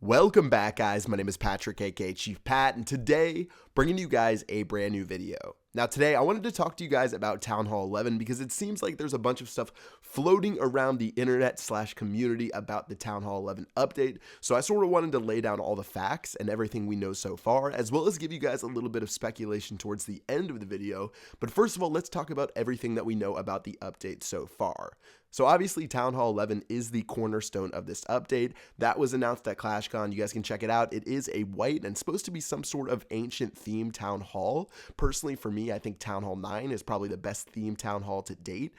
Welcome back, guys. My name is Patrick, aka Chief Pat, and today, bringing you guys a brand new video. Now today, I wanted to talk to you guys about Town Hall 11 because it seems like there's a bunch of stuff floating around the internet/community about the Town Hall 11 update, so I sort of wanted to lay down all the facts and everything we know so far, as well as give you guys a little bit of speculation towards the end of the video. But first of all, let's talk about everything that we know about the update so far. So obviously Town Hall 11 is the cornerstone of this update. That was announced at ClashCon. You guys can check it out. It is a white and supposed to be some sort of ancient themed town hall. Personally, for me, I think Town Hall 9 is probably the best themed town hall to date.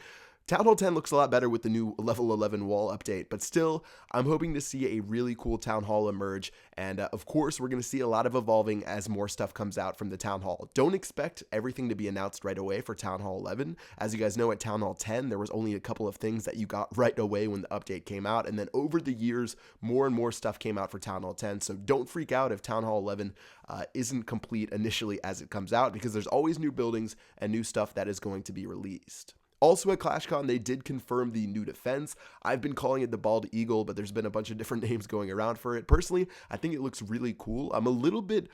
Town Hall 10 looks a lot better with the new level 11 wall update, but still, I'm hoping to see a really cool Town Hall emerge, and of course, we're going to see a lot of evolving as more stuff comes out from the Town Hall. Don't expect everything to be announced right away for Town Hall 11. As you guys know, at Town Hall 10, there was only a couple of things that you got right away when the update came out, and then over the years, more and more stuff came out for Town Hall 10, so don't freak out if Town Hall 11 isn't complete initially as it comes out, because there's always new buildings and new stuff that is going to be released. Also at ClashCon, they did confirm the new defense. I've been calling it the Bald Eagle, but there's been a bunch of different names going around for it. Personally, I think it looks really cool. I'm a little bit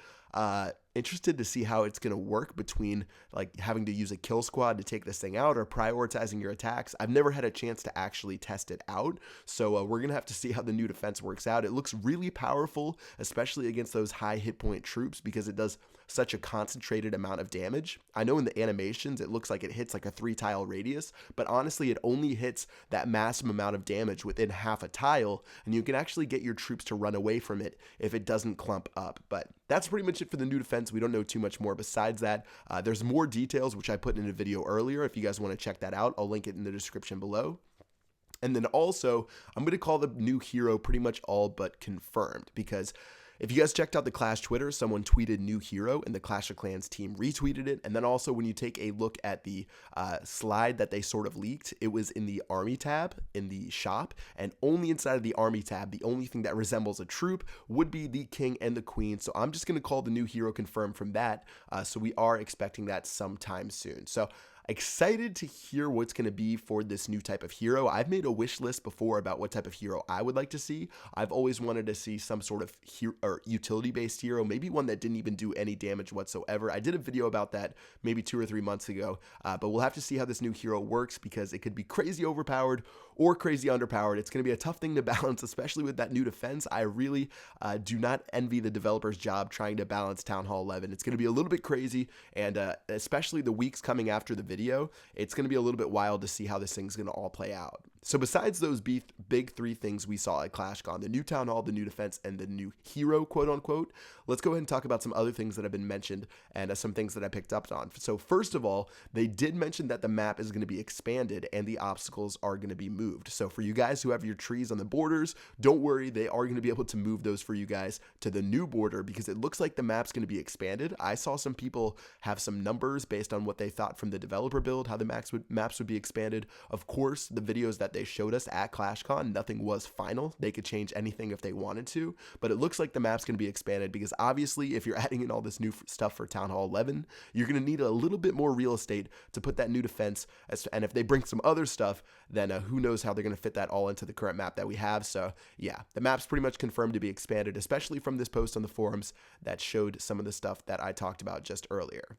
interested to see how it's going to work between like having to use a kill squad to take this thing out or prioritizing your attacks. I've never had a chance to actually test it out, so we're going to have to see how the new defense works out. It looks really powerful, especially against those high hit point troops, because it does such a concentrated amount of damage. I know in the animations it looks like it hits like a 3-tile radius, but honestly it only hits that massive amount of damage within half a tile, and you can actually get your troops to run away from it if it doesn't clump up. But that's pretty much it for the new defense. We don't know too much more besides that. There's more details which I put in a video earlier. If you guys want to check that out, I'll link it in the description below. And then also, I'm going to call the new hero pretty much all but confirmed, because if you guys checked out the Clash Twitter, someone tweeted new hero and the Clash of Clans team retweeted it. And then also when you take a look at the slide that they sort of leaked, it was in the army tab in the shop, and only inside of the army tab, the only thing that resembles a troop would be the king and the queen. So I'm just going to call the new hero confirmed from that. So we are expecting that sometime soon. So excited to hear what's going to be for this new type of hero. I've made a wish list before about what type of hero I would like to see. I've always wanted to see some sort of hero or utility-based hero, maybe one that didn't even do any damage whatsoever. I did a video about that maybe 2 or 3 months ago, but we'll have to see how this new hero works, because it could be crazy overpowered or crazy underpowered. It's going to be a tough thing to balance, especially with that new defense. I really do not envy the developer's job trying to balance Town Hall 11. It's going to be a little bit crazy, and especially the weeks coming after the video, it's going to be a little bit wild to see how this thing's going to all play out. So besides those big 3 things we saw at ClashCon, the new Town Hall, the new defense, and the new hero, quote unquote, let's go ahead and talk about some other things that have been mentioned and some things that I picked up on. So first of all, they did mention that the map is going to be expanded and the obstacles are going to be moved. So for you guys who have your trees on the borders, don't worry, they are going to be able to move those for you guys to the new border, because it looks like the map's going to be expanded. I saw some people have some numbers based on what they thought from the developer build, how the maps would be expanded. Of course, the videos that they showed us at ClashCon, nothing was final. They could change anything if they wanted to, but it looks like the map's going to be expanded, because obviously if you're adding in all this new stuff for Town Hall 11, you're going to need a little bit more real estate to put that new defense, and if they bring some other stuff, then who knows how they're going to fit that all into the current map that we have. So yeah, the map's pretty much confirmed to be expanded, especially from this post on the forums that showed some of the stuff that I talked about just earlier.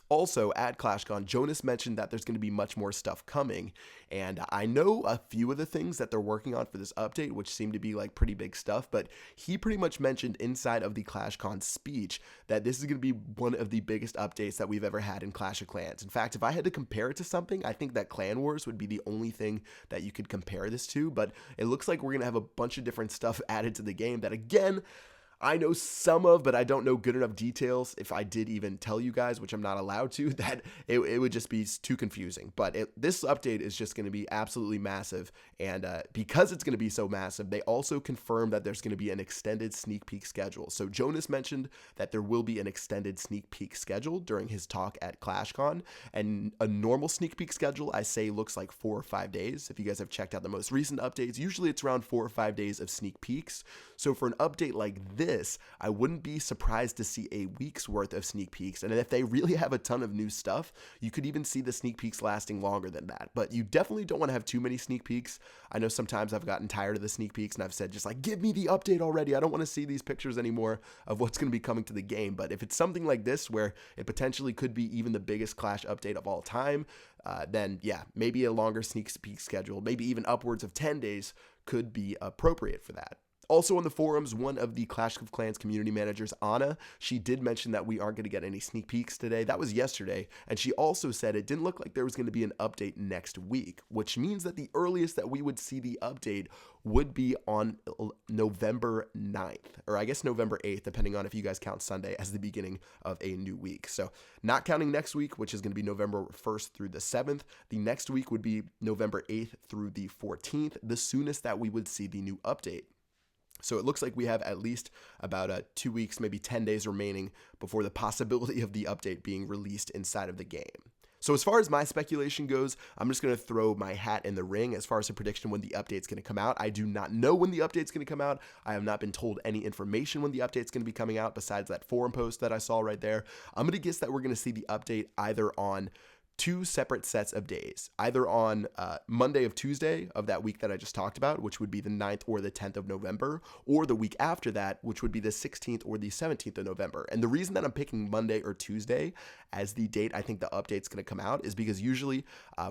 Also, at ClashCon, Jonas mentioned that there's going to be much more stuff coming, and I know a few of the things that they're working on for this update, which seem to be like pretty big stuff, but he pretty much mentioned inside of the ClashCon speech that this is going to be one of the biggest updates that we've ever had in Clash of Clans. In fact, if I had to compare it to something, I think that Clan Wars would be the only thing that you could compare this to, but it looks like we're going to have a bunch of different stuff added to the game that, again, I know some of, but I don't know good enough details. If I did even tell you guys, which I'm not allowed to, that it would just be too confusing. But this update is just going to be absolutely massive. And because it's going to be so massive, they also confirmed that there's going to be an extended sneak peek schedule. So Jonas mentioned that there will be an extended sneak peek schedule during his talk at ClashCon. And a normal sneak peek schedule, I say, looks like 4 or 5 days. If you guys have checked out the most recent updates, usually it's around 4 or 5 days of sneak peeks. So for an update like this, this, I wouldn't be surprised to see a week's worth of sneak peeks. And if they really have a ton of new stuff, you could even see the sneak peeks lasting longer than that. But you definitely don't want to have too many sneak peeks. I know sometimes I've gotten tired of the sneak peeks and I've said, just like, give me the update already. I don't want to see these pictures anymore of what's going to be coming to the game. But if it's something like this where it potentially could be even the biggest Clash update of all time, then yeah, maybe a longer sneak peek schedule, maybe even upwards of 10 days could be appropriate for that. Also on the forums, one of the Clash of Clans community managers, Anna, she did mention that we aren't going to get any sneak peeks today. That was yesterday. And she also said it didn't look like there was going to be an update next week, which means that the earliest that we would see the update would be on November 9th, or I guess November 8th, depending on if you guys count Sunday as the beginning of a new week. So not counting next week, which is going to be November 1st through the 7th, the next week would be November 8th through the 14th, the soonest that we would see the new update. So it looks like we have at least about 2 weeks, maybe 10 days remaining before the possibility of the update being released inside of the game. So as far as my speculation goes, I'm just going to throw my hat in the ring as far as a prediction when the update's going to come out. I do not know when the update's going to come out. I have not been told any information when the update's going to be coming out besides that forum post that I saw right there. I'm going to guess that we're going to see the update either on 2 separate sets of days, either on Monday of Tuesday of that week that I just talked about, which would be the 9th or the 10th of November, or the week after that, which would be the 16th or the 17th of November. And the reason that I'm picking Monday or Tuesday as the date I think the update's going to come out is because usually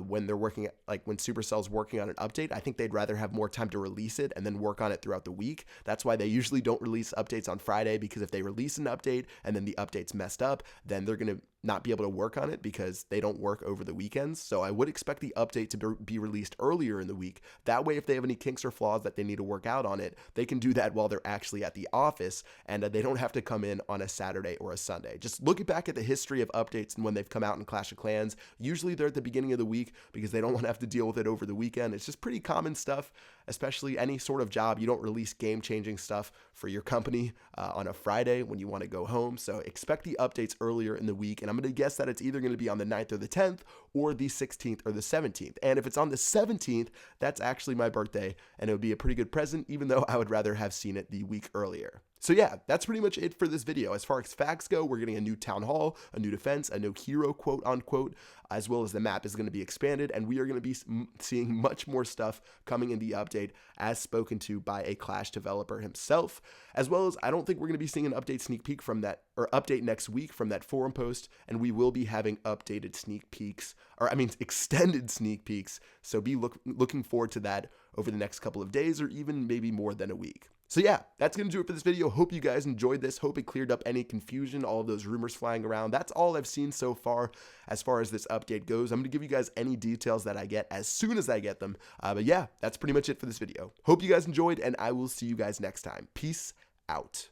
when they're working, like when Supercell's working on an update, I think they'd rather have more time to release it and then work on it throughout the week. That's why they usually don't release updates on Friday, because if they release an update and then the update's messed up, then they're going to not be able to work on it because they don't work over the weekends. So I would expect the update to be released earlier in the week. That way, if they have any kinks or flaws that they need to work out on it, they can do that while they're actually at the office, and they don't have to come in on a Saturday or a Sunday. Just looking back at the history of updates and when they've come out in Clash of Clans, usually they're at the beginning of the week because they don't want to have to deal with it over the weekend. It's just pretty common stuff, especially any sort of job. You don't release game-changing stuff for your company on a Friday when you want to go home. So expect the updates earlier in the week, and I'm going to guess that it's either going to be on the 9th or the 10th or the 16th or the 17th. And if it's on the 17th, that's actually my birthday, and it would be a pretty good present, even though I would rather have seen it the week earlier. So yeah, that's pretty much it for this video. As far as facts go, we're getting a new town hall, a new defense, a new hero, quote unquote, as well as the map is going to be expanded, and we are going to be seeing much more stuff coming in the update as spoken to by a Clash developer himself, as well as I don't think we're going to be seeing an update sneak peek from that, or update next week from that forum post, and we will be having updated sneak peeks, or I mean extended sneak peeks, so be looking forward to that over the next couple of days, or even maybe more than a week. So yeah, that's going to do it for this video. Hope you guys enjoyed this. Hope it cleared up any confusion, all of those rumors flying around. That's all I've seen so far as this update goes. I'm going to give you guys any details that I get as soon as I get them. But yeah, that's pretty much it for this video. Hope you guys enjoyed, and I will see you guys next time. Peace out.